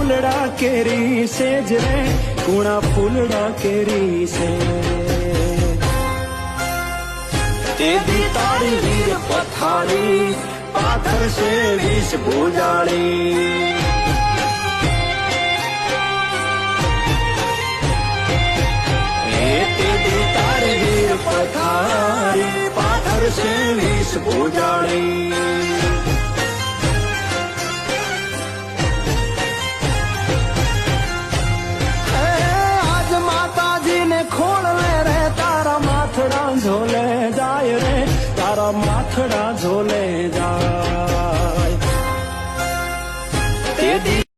ફૂલડા કેરી સેજ રે કુણા ફૂલડા કેરી સે તેદી તારી વીર પથારી પાથર છે વિષ ભૂજાળી તેદી તારી વીર પથારી પાથર છે વિષ ભૂજાળી